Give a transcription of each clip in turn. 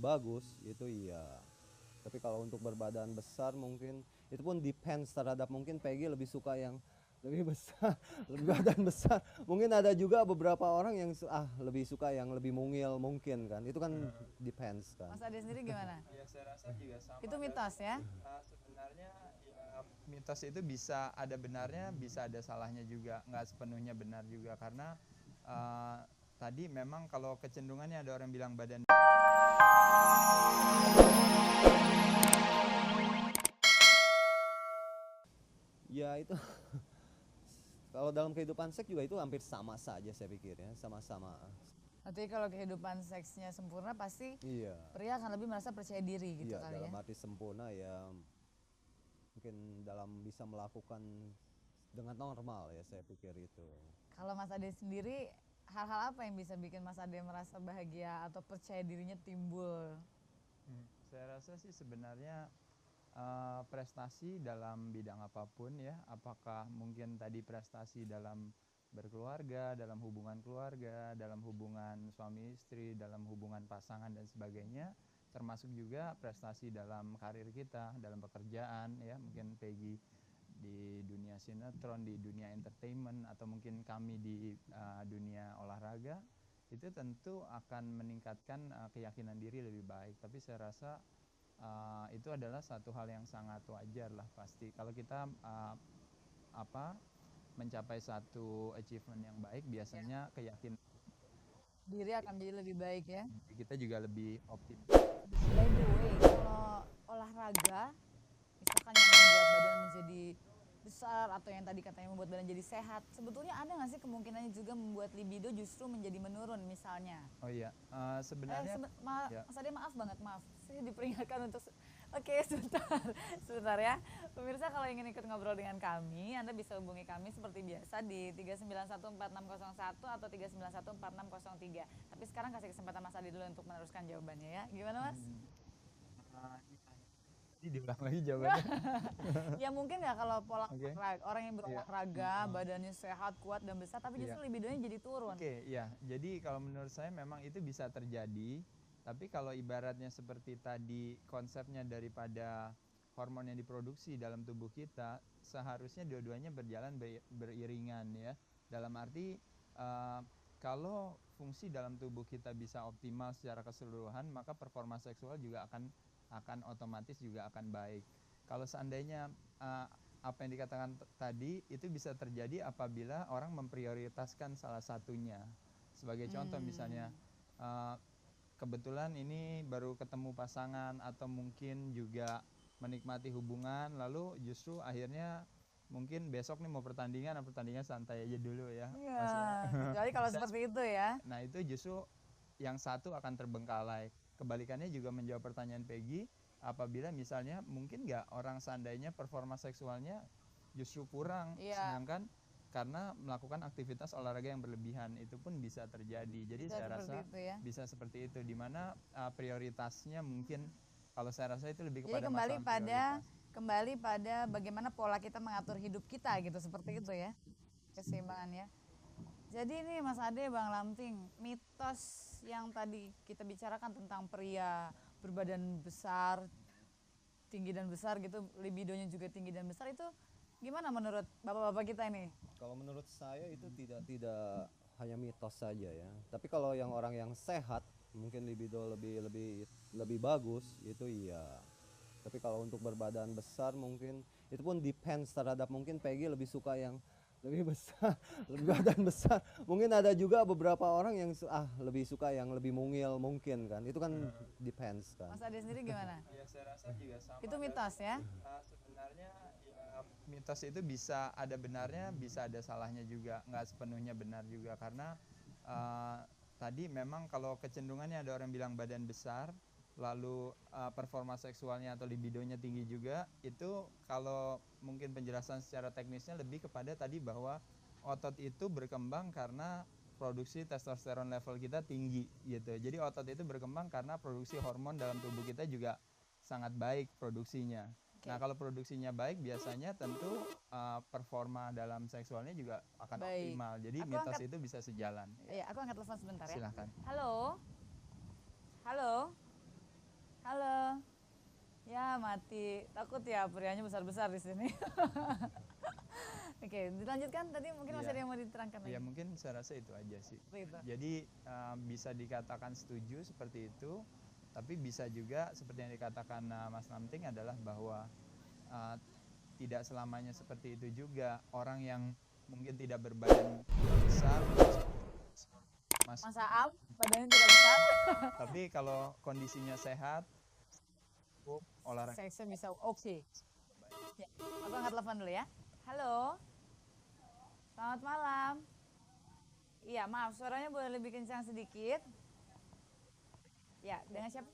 bagus itu iya. Tapi kalau untuk berbadan besar mungkin itu pun depends terhadap mungkin Peggy lebih suka yang lebih besar, lebih badan besar. Mungkin ada juga beberapa orang yang lebih suka yang lebih mungil mungkin kan. Itu kan depends kan. Mas Ade sendiri gimana? Ya saya rasa juga sama. Itu mitos ya? Sebenarnya ya, mitos itu bisa ada benarnya, bisa ada salahnya juga, nggak sepenuhnya benar juga karena tadi memang kalau kecenderungannya ada orang bilang badan Ya itu kalau dalam kehidupan seks juga itu hampir sama saja saya pikir ya, sama-sama. Artinya kalau kehidupan seksnya sempurna pasti Iya. pria akan lebih merasa percaya diri gitu Iya, kali dalam ya. arti sempurna ya mungkin dalam bisa melakukan dengan normal ya saya pikir itu. Kalau Mas Ade sendiri, hal-hal apa yang bisa bikin Mas Ade merasa bahagia atau percaya dirinya timbul? Saya rasa sih sebenarnya prestasi dalam bidang apapun ya, apakah mungkin tadi prestasi dalam berkeluarga, dalam hubungan keluarga, dalam hubungan suami istri, dalam hubungan pasangan dan sebagainya, termasuk juga prestasi dalam karir kita, dalam pekerjaan ya, mungkin Peggy di dunia sinetron, di dunia entertainment, atau mungkin kami di dunia olahraga, itu tentu akan meningkatkan keyakinan diri lebih baik. Tapi saya rasa itu adalah satu hal yang sangat wajar lah pasti. Kalau kita mencapai satu achievement yang baik, biasanya keyakinan Diri akan jadi lebih baik ya. kita juga lebih optimis. By the way, kalau olahraga, misalkan yang membuat badan menjadi besar atau yang tadi katanya membuat badan jadi sehat, sebetulnya ada nggak sih kemungkinannya juga membuat libido justru menjadi menurun misalnya? Oh iya, sebenarnya ya. Mas Ade maaf banget, maaf. Saya diperingatkan untuk Oke, sebentar ya. Pemirsa kalau ingin ikut ngobrol dengan kami, Anda bisa hubungi kami seperti biasa di 3914601 atau 3914603. Tapi sekarang kasih kesempatan Mas Ade dulu untuk meneruskan jawabannya ya. Gimana Mas? Ini diulang lagi jawabannya. Ya mungkin nggak kalau pola Oke. orang yang berolahraga, badannya sehat, kuat dan besar, tapi justru libidonya jadi turun. Oke, ya. Jadi kalau menurut saya memang itu bisa terjadi. Tapi kalau ibaratnya seperti tadi konsepnya daripada hormon yang diproduksi dalam tubuh kita, seharusnya dua-duanya berjalan beriringan ya. Dalam arti kalau fungsi dalam tubuh kita bisa optimal secara keseluruhan, maka performa seksual juga akan otomatis juga akan baik. Kalau seandainya apa yang dikatakan tadi itu bisa terjadi apabila orang memprioritaskan salah satunya. Sebagai contoh misalnya kebetulan ini baru ketemu pasangan atau mungkin juga menikmati hubungan, lalu justru akhirnya mungkin besok nih mau pertandingan santai aja dulu ya. Iya, kecuali kalau seperti itu ya. Nah itu justru yang satu akan terbengkalai. Kebalikannya juga menjawab pertanyaan Peggy, apabila misalnya mungkin nggak orang seandainya performa seksualnya justru kurang, sedangkan karena melakukan aktivitas olahraga yang berlebihan, itu pun bisa terjadi. Jadi saya rasa bisa seperti itu, dimana prioritasnya mungkin kalau saya rasa itu lebih kepada kembali masalah pada prioritas. kembali pada bagaimana pola kita mengatur hidup kita gitu, seperti itu ya, keseimbangannya. Jadi ini Mas Ade, Bang Lamting, mitos yang tadi kita bicarakan tentang pria berbadan besar, tinggi dan besar gitu, libidonya juga tinggi dan besar, itu gimana menurut bapak-bapak kita ini? Kalau menurut saya itu tidak hanya mitos saja ya. Tapi kalau yang orang yang sehat mungkin libido lebih bagus itu iya. Tapi kalau untuk berbadan besar mungkin itu pun depends terhadap mungkin Peggy lebih suka yang lebih besar, lebih badan besar. Mungkin ada juga beberapa orang yang lebih suka yang lebih mungil mungkin kan. Itu kan depends kan. Mas Ade sendiri gimana? Ya saya rasa juga sama. Itu mitos ya? Sebenarnya ya, mitos itu bisa ada benarnya, bisa ada salahnya juga, nggak sepenuhnya benar juga karena tadi memang kalau kecenderungannya ada orang bilang badan besar, lalu performa seksualnya atau libidonya tinggi juga, itu kalau mungkin penjelasan secara teknisnya lebih kepada tadi bahwa otot itu berkembang karena produksi testosteron level kita tinggi gitu. Jadi otot itu berkembang karena produksi hormon dalam tubuh kita juga sangat baik produksinya. Nah kalau produksinya baik biasanya tentu performa dalam seksualnya juga akan optimal. Jadi mitos itu bisa sejalan. Iya, aku angkat telepon sebentar ya. Silahkan. Halo. Halo. Halo. Ya mati, takut ya prianya besar-besar di sini. Oke, dilanjutkan tadi mungkin masih Iya. ada yang mau diterangkan lagi. Ya mungkin saya rasa itu aja sih. Seperti itu. Jadi bisa dikatakan setuju seperti itu, tapi bisa juga seperti yang dikatakan Mas Namting adalah bahwa uh, tidak selamanya seperti itu juga. Orang yang mungkin tidak berbadan besar, Mas, Mas Aam, badannya tidak besar. tapi kalau kondisinya sehat, cukup olahraga. Saya bisa oke. Ya, aku angkat telepon dulu ya. Halo. Selamat malam. Iya, maaf suaranya boleh lebih kencang sedikit. Ya, dengan siapa?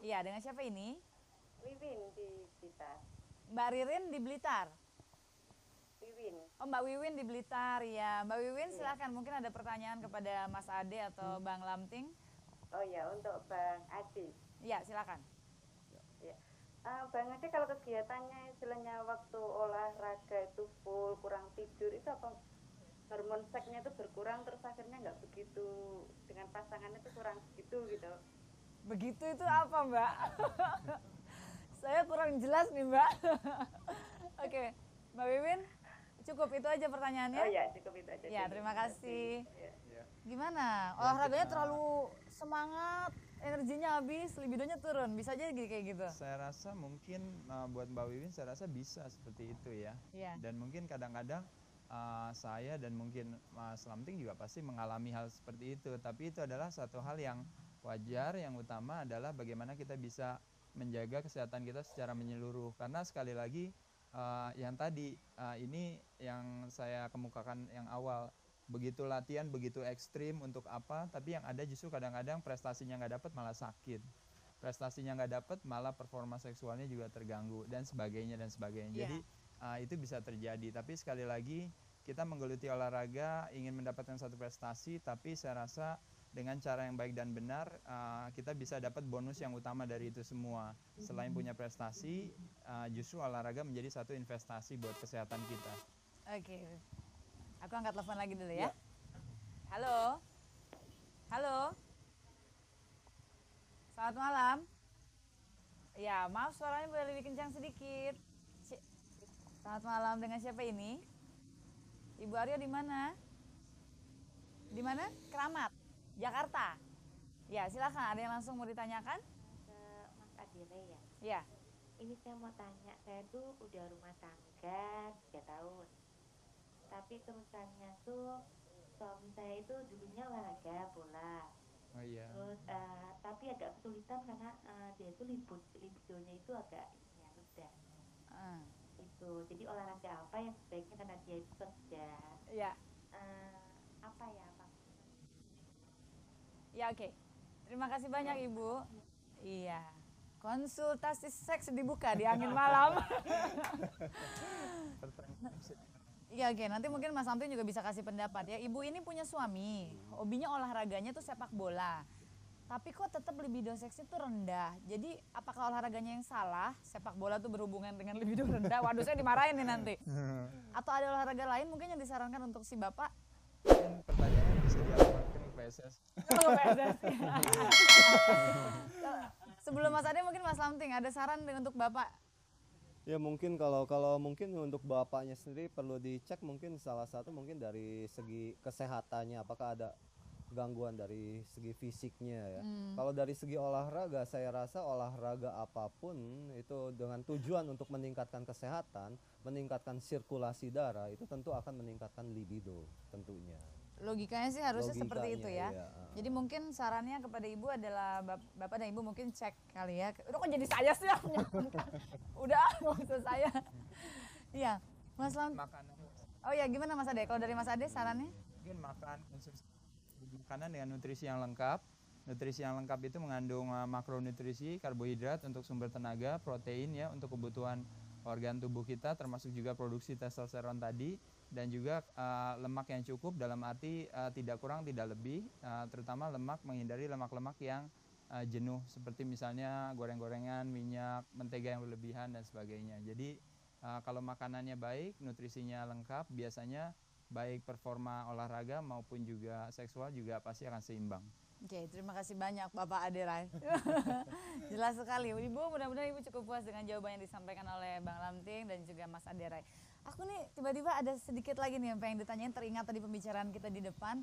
Iya, dengan siapa ini? Wiwin di Blitar. Mbak Ririn di Blitar. Wiwin. Oh, Mbak Wiwin di Blitar ya. Mbak Wiwin silakan, mungkin ada pertanyaan kepada Mas Ade atau Bang Lamting. Oh ya, untuk Bang Adi. Iya, silakan. Ya. Bang Adi, kalau kegiatannya istilahnya waktu olahraga itu full, kurang tidur, itu apa hormon seksnya itu berkurang terus akhirnya nggak begitu dengan pasangannya itu kurang begitu gitu. Begitu itu apa, Mbak? Saya kurang jelas nih, Mbak. Oke, Mbak Wiwin, cukup itu aja pertanyaannya. Oh ya, cukup itu aja. Ya, terima kasih. Ya. Gimana? Olahraganya terlalu semangat, energinya habis, libidonya turun. Bisa aja kayak gitu. Saya rasa mungkin buat Mbak Wiwin saya rasa bisa seperti itu ya. Iya. Dan mungkin kadang-kadang saya dan mungkin Mas Lamting juga pasti mengalami hal seperti itu. Tapi itu adalah satu hal yang wajar, yang utama adalah bagaimana kita bisa menjaga kesehatan kita secara menyeluruh. Karena sekali lagi yang tadi ini yang saya kemukakan yang awal, begitu latihan begitu ekstrim untuk apa, tapi yang ada justru kadang-kadang prestasinya nggak dapat malah sakit, prestasinya nggak dapat malah performa seksualnya juga terganggu dan sebagainya dan sebagainya. Iya. Jadi itu bisa terjadi. Tapi sekali lagi kita menggeluti olahraga ingin mendapatkan satu prestasi, tapi saya rasa dengan cara yang baik dan benar kita bisa dapat bonus yang utama dari itu semua. Selain punya prestasi, justru olahraga menjadi satu investasi buat kesehatan kita. Oke. Aku angkat telepon lagi dulu ya. Halo. Halo. Selamat malam. Ya, maaf suaranya boleh lebih kencang sedikit. Selamat malam, dengan siapa ini? Ibu Aryo di mana? Di mana? Keramat, Jakarta. Ya, silakan. Ada yang langsung mau ditanyakan? Ke Mas Adile ya. Ya. Ini saya mau tanya, saya tuh udah rumah tangga 3 tahun. Tapi terusannya tuh suami saya itu dulunya olahraga bola. Oh iya. Terus tapi agak kesulitan karena dia itu libidonya itu agak ya rendah. Itu. Jadi olahraga apa yang sebaiknya karena dia itu kerja. Ya. Apa ya, Pak? Ya, oke. Terima kasih banyak, Ibu. Iya. Konsultasi seks dibuka di angin malam. Iya, oke. Nanti mungkin Mas Samtin juga bisa kasih pendapat ya. Ibu ini punya suami, hobinya olahraganya tuh sepak bola. Tapi kok tetap libido seksnya tuh rendah. Jadi apakah olahraganya yang salah? Sepak bola tuh berhubungan dengan libido rendah. Waduh, saya dimarahin nih nanti. Atau ada olahraga lain mungkin yang disarankan untuk si Bapak? Mungkin pertanyaannya bisa dialamatkan ke PSS. Oh, PSSI. Sebelum Mas Ade mungkin Mas Lamting ada saran untuk Bapak. Ya mungkin kalau mungkin untuk bapaknya sendiri perlu dicek, mungkin salah satu mungkin dari segi kesehatannya apakah ada gangguan dari segi fisiknya ya. Kalau dari segi olahraga, saya rasa olahraga apapun itu dengan tujuan untuk meningkatkan kesehatan, meningkatkan sirkulasi darah, itu tentu akan meningkatkan libido tentunya. Logikanya sih harusnya seperti itu ya. Iya. Jadi mungkin sarannya kepada Ibu adalah Bapak dan Ibu mungkin cek kali ya. Udah kok jadi saya sih yang menyarankan? Udah, nggak usah saya. Iya, Mas Lam. Makanan, Oh ya, gimana Mas Ade? Kalau dari Mas Ade sarannya? mungkin makan konsumsi makanan dengan nutrisi yang lengkap. Nutrisi yang lengkap itu mengandung makronutrisi, karbohidrat untuk sumber tenaga, protein ya untuk kebutuhan organ tubuh kita, termasuk juga produksi testosteron tadi, dan juga lemak yang cukup dalam arti tidak kurang tidak lebih, terutama lemak, menghindari lemak-lemak yang jenuh seperti misalnya goreng-gorengan, minyak, mentega yang berlebihan dan sebagainya. Jadi kalau makanannya baik, nutrisinya lengkap, biasanya baik performa olahraga maupun juga seksual juga pasti akan seimbang. Oke, terima kasih banyak Bapak Aderai. Jelas sekali. Ibu, mudah-mudahan Ibu cukup puas dengan jawaban yang disampaikan oleh Bang Lamting dan juga Mas Aderai. Aku nih tiba-tiba ada sedikit lagi nih yang pengen ditanyain, teringat tadi pembicaraan kita di depan.